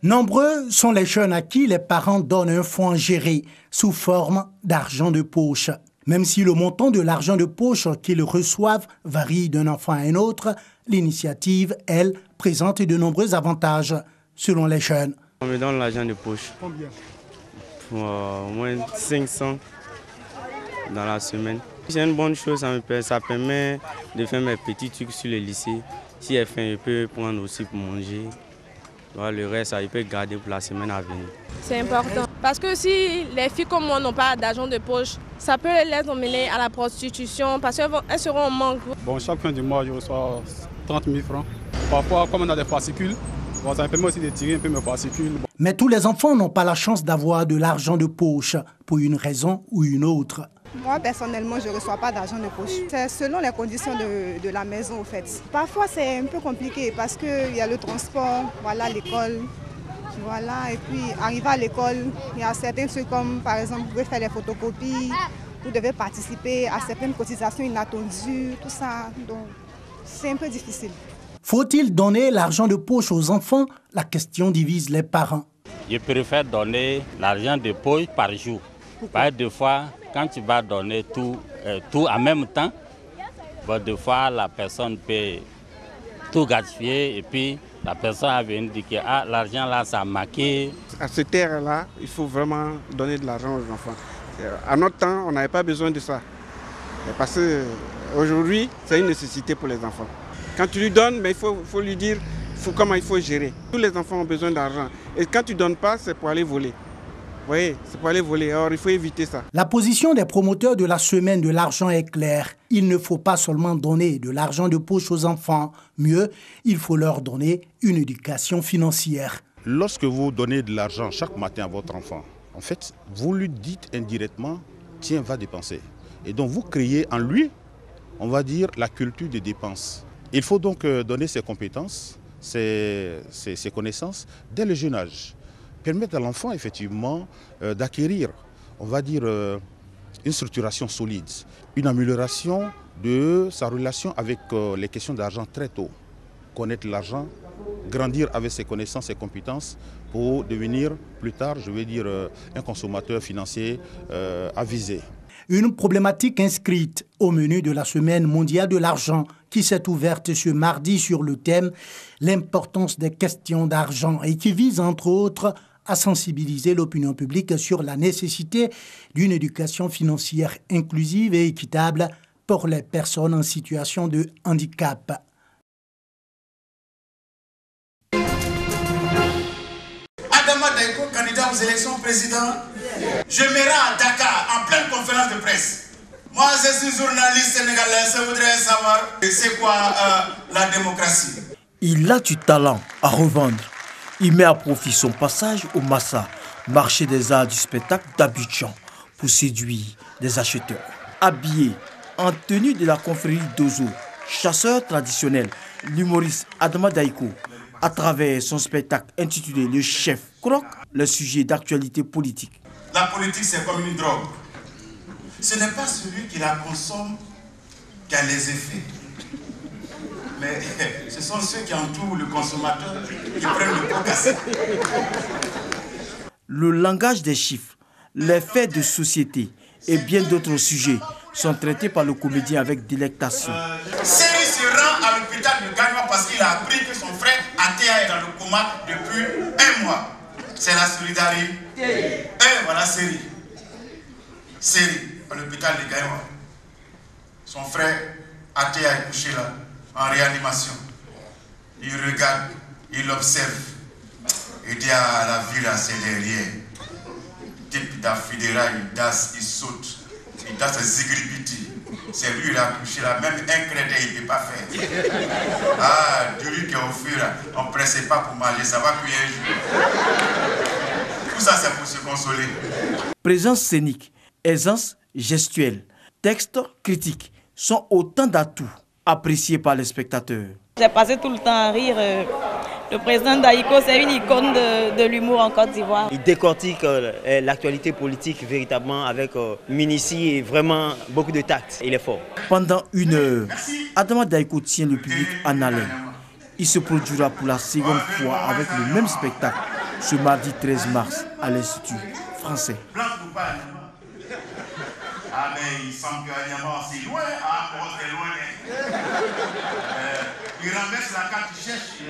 Nombreux sont les jeunes à qui les parents donnent un fonds géré sous forme d'argent de poche. Même si le montant de l'argent de poche qu'ils reçoivent varie d'un enfant à un autre, l'initiative, elle, présente de nombreux avantages selon les jeunes. On me donne l'argent de poche. Combien? Au moins 500 dans la semaine. C'est une bonne chose, ça permet de faire mes petits trucs sur le lycée. Si elle fait, je peux prendre aussi pour manger. Le reste, je peux garder pour la semaine à venir. C'est important parce que si les filles comme moi n'ont pas d'argent de poche, ça peut les emmener à la prostitution parce qu'elles seront en manque. Bon, chaque fin du mois, je reçois 30 000 francs. Parfois, comme on a des fascicules, ça me permet aussi de tirer un peu mes fascicules. Mais tous les enfants n'ont pas la chance d'avoir de l'argent de poche pour une raison ou une autre. Moi, personnellement, je ne reçois pas d'argent de poche. C'est selon les conditions de la maison, au fait. Parfois, c'est un peu compliqué parce qu'il y a le transport, voilà, l'école. Voilà, et puis, arriver à l'école, il y a certains trucs comme, par exemple, vous pouvez faire les photocopies, vous devez participer à certaines cotisations inattendues, tout ça. Donc, c'est un peu difficile. Faut-il donner l'argent de poche aux enfants? La question divise les parents. Je préfère donner l'argent de poche par jour. Pas deux fois, quand tu vas donner tout en même temps, deux fois la personne peut tout gaspiller et puis la personne a venir dire que l'argent là ça a marqué. À cette ère-là, il faut vraiment donner de l'argent aux enfants. À notre temps, on n'avait pas besoin de ça. Parce qu'aujourd'hui, c'est une nécessité pour les enfants. Quand tu lui donnes, mais il faut lui dire comment il faut gérer. Tous les enfants ont besoin d'argent. Et quand tu ne donnes pas, c'est pour aller voler. Vous voyez, c'est pour aller voler. Alors il faut éviter ça. La position des promoteurs de la semaine de l'argent est claire. Il ne faut pas seulement donner de l'argent de poche aux enfants. Mieux, il faut leur donner une éducation financière. Lorsque vous donnez de l'argent chaque matin à votre enfant, en fait, vous lui dites indirectement, tiens, va dépenser. Et donc vous créez en lui, on va dire, la culture des dépenses. Il faut donc donner ses compétences, ses connaissances dès le jeune âge. Permettre à l'enfant effectivement d'acquérir, on va dire, une structuration solide, une amélioration de sa relation avec les questions d'argent très tôt. Connaître l'argent, grandir avec ses connaissances et compétences pour devenir plus tard, je vais dire, un consommateur financier avisé. Une problématique inscrite au menu de la Semaine mondiale de l'argent qui s'est ouverte ce mardi sur le thème « L'importance des questions d'argent » et qui vise entre autres à sensibiliser l'opinion publique sur la nécessité d'une éducation financière inclusive et équitable pour les personnes en situation de handicap. Adama Daïko, candidat aux élections présidentielles. Je me rends à Dakar en pleine conférence de presse. Moi, je suis journaliste sénégalais, je voudrais savoir c'est quoi la démocratie. Il a du talent à revendre. Il met à profit son passage au Massa, marché des arts du spectacle d'Abidjan, pour séduire des acheteurs. Habillé en tenue de la confrérie d'Ozo, chasseur traditionnel, l'humoriste Adama Daïko, à travers son spectacle intitulé Le Chef croque le sujet d'actualité politique. La politique, c'est comme une drogue. Ce n'est pas celui qui la consomme qui a les effets. Mais ce sont ceux qui entourent le consommateur qui prennent le pot cassé. Le langage des chiffres, les faits de société et bien d'autres sujets sont traités par le comédien avec délectation. Séri se rend à l'hôpital de Gagnon parce qu'il a appris que son frère Atea est dans le coma depuis 1 mois. C'est la solidarité. Et voilà Séri. Séri, à l'hôpital de Gagnon. Son frère Atea est couché là, en réanimation. Il regarde, il observe. Il dit à la vie là, c'est derrière. Type d'affidéra, il danse, il saute. Il danse ses zigribiti. C'est lui, il a couché là, même un crédit, il ne peut pas faire. Ah, du lui qui est au fur, on ne pressait pas pour m'aller, ça va cuire un jour. Tout ça, c'est pour se consoler. Présence scénique, aisance gestuelle, texte critique sont autant d'atouts appréciés par les spectateurs. J'ai passé tout le temps à rire. Le président Daïko, c'est une icône de l'humour en Côte d'Ivoire. Il décortique l'actualité politique véritablement avec minutie et vraiment beaucoup de tact. Il est fort. Pendant 1 heure, Adama Daïko tient le public en haleine. Il se produira pour la seconde fois avec le même spectacle ce mardi 13 mars à l'Institut français. Ah mais il semble que Niamey c'est loin, ah bon c'est loin. Il renverse la carte, il cherche.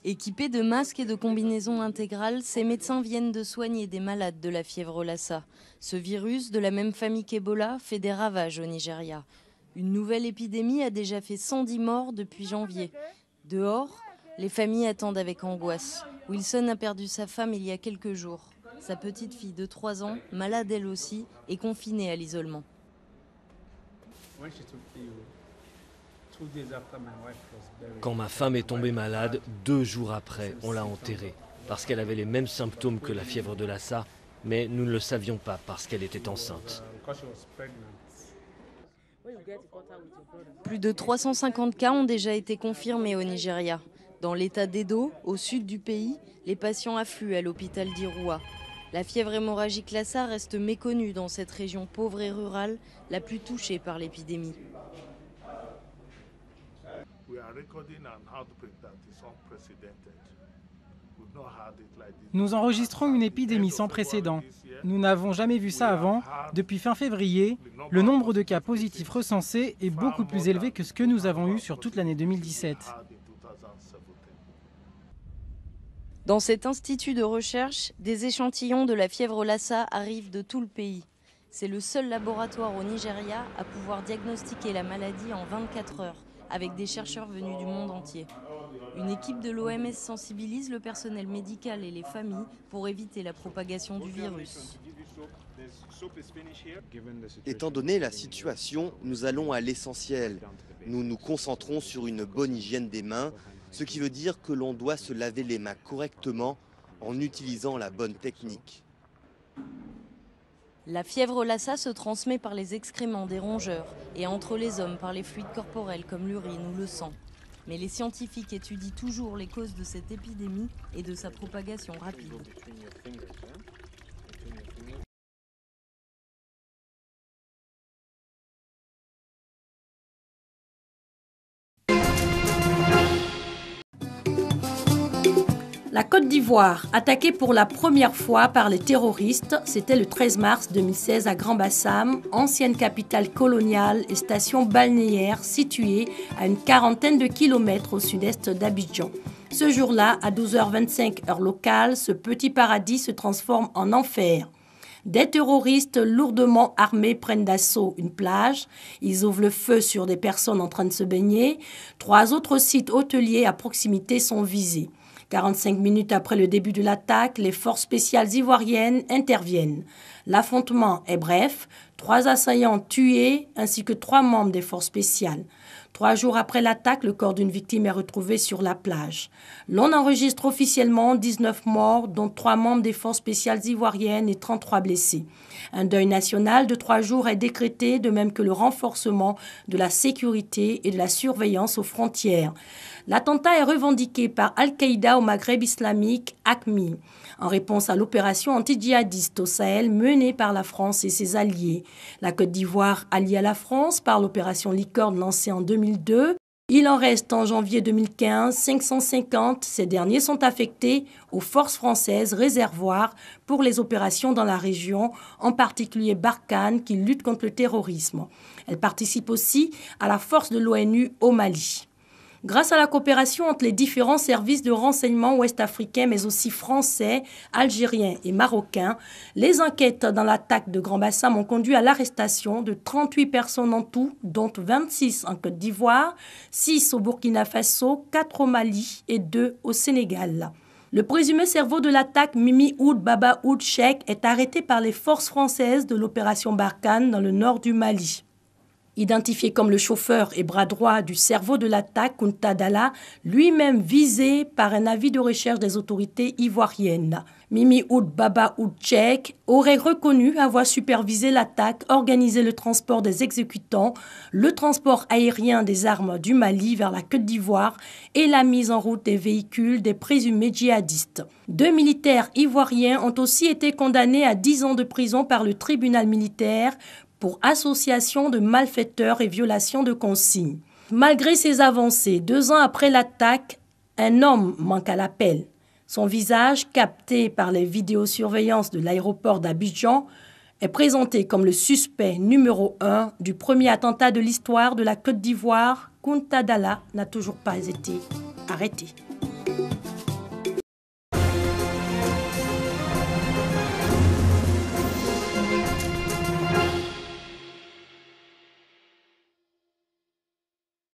Équipés de masques et de combinaisons intégrales, ces médecins viennent de soigner des malades de la fièvre Lassa. Ce virus, de la même famille qu'Ebola, fait des ravages au Nigeria. Une nouvelle épidémie a déjà fait 110 morts depuis janvier. Dehors, les familles attendent avec angoisse. Wilson a perdu sa femme il y a quelques jours. Sa petite fille de 3 ans, malade elle aussi, est confinée à l'isolement. Quand ma femme est tombée malade, 2 jours après, on l'a enterrée. Parce qu'elle avait les mêmes symptômes que la fièvre de Lassa, mais nous ne le savions pas parce qu'elle était enceinte. Plus de 350 cas ont déjà été confirmés au Nigeria. Dans l'état d'Edo, au sud du pays, les patients affluent à l'hôpital d'Iroua. La fièvre hémorragique Lassa reste méconnue dans cette région pauvre et rurale, la plus touchée par l'épidémie. Nous enregistrons une épidémie sans précédent. Nous n'avons jamais vu ça avant. Depuis fin février, le nombre de cas positifs recensés est beaucoup plus élevé que ce que nous avons eu sur toute l'année 2017. Dans cet institut de recherche, des échantillons de la fièvre Lassa arrivent de tout le pays. C'est le seul laboratoire au Nigeria à pouvoir diagnostiquer la maladie en 24 heures, avec des chercheurs venus du monde entier. Une équipe de l'OMS sensibilise le personnel médical et les familles pour éviter la propagation du virus. Étant donné la situation, nous allons à l'essentiel. Nous nous concentrons sur une bonne hygiène des mains, ce qui veut dire que l'on doit se laver les mains correctement en utilisant la bonne technique. La fièvre Lassa se transmet par les excréments des rongeurs et entre les hommes par les fluides corporels comme l'urine ou le sang. Mais les scientifiques étudient toujours les causes de cette épidémie et de sa propagation rapide. La Côte d'Ivoire, attaquée pour la première fois par les terroristes, c'était le 13 mars 2016 à Grand-Bassam, ancienne capitale coloniale et station balnéaire située à une quarantaine de kilomètres au sud-est d'Abidjan. Ce jour-là, à 12h25 heure locale, ce petit paradis se transforme en enfer. Des terroristes lourdement armés prennent d'assaut une plage. Ils ouvrent le feu sur des personnes en train de se baigner. 3 autres sites hôteliers à proximité sont visés. 45 minutes après le début de l'attaque, les forces spéciales ivoiriennes interviennent. L'affrontement est bref, 3 assaillants tués ainsi que 3 membres des forces spéciales. 3 jours après l'attaque, le corps d'une victime est retrouvé sur la plage. L'on enregistre officiellement 19 morts, dont 3 membres des forces spéciales ivoiriennes et 33 blessés. Un deuil national de 3 jours est décrété, de même que le renforcement de la sécurité et de la surveillance aux frontières. L'attentat est revendiqué par Al-Qaïda au Maghreb islamique, AQMI, en réponse à l'opération anti-djihadiste au Sahel menée par la France et ses alliés. La Côte d'Ivoire, alliée à la France par l'opération Licorne lancée en 2002. Il en reste en janvier 2015 550. Ces derniers sont affectés aux forces françaises réservoirs pour les opérations dans la région, en particulier Barkhane qui lutte contre le terrorisme. Elle participe aussi à la force de l'ONU au Mali. Grâce à la coopération entre les différents services de renseignement ouest-africains, mais aussi français, algériens et marocains, les enquêtes dans l'attaque de Grand-Bassam ont conduit à l'arrestation de 38 personnes en tout, dont 26 en Côte d'Ivoire, 6 au Burkina Faso, 4 au Mali et 2 au Sénégal. Le présumé cerveau de l'attaque, Mimi Ould Baba Ould Cheikh, est arrêté par les forces françaises de l'opération Barkhane dans le nord du Mali. Identifié comme le chauffeur et bras droit du cerveau de l'attaque, Kounta Dalla, lui-même visé par un avis de recherche des autorités ivoiriennes. Mimi Ould Baba Ould Cheikh aurait reconnu avoir supervisé l'attaque, organisé le transport des exécutants, le transport aérien des armes du Mali vers la Côte d'Ivoire et la mise en route des véhicules des présumés djihadistes. 2 militaires ivoiriens ont aussi été condamnés à 10 ans de prison par le tribunal militaire pour association de malfaiteurs et violation de consignes. Malgré ces avancées, 2 ans après l'attaque, un homme manque à l'appel. Son visage, capté par les vidéosurveillances de l'aéroport d'Abidjan, est présenté comme le suspect numéro 1 du premier attentat de l'histoire de la Côte d'Ivoire. Kunta Dalla n'a toujours pas été arrêté.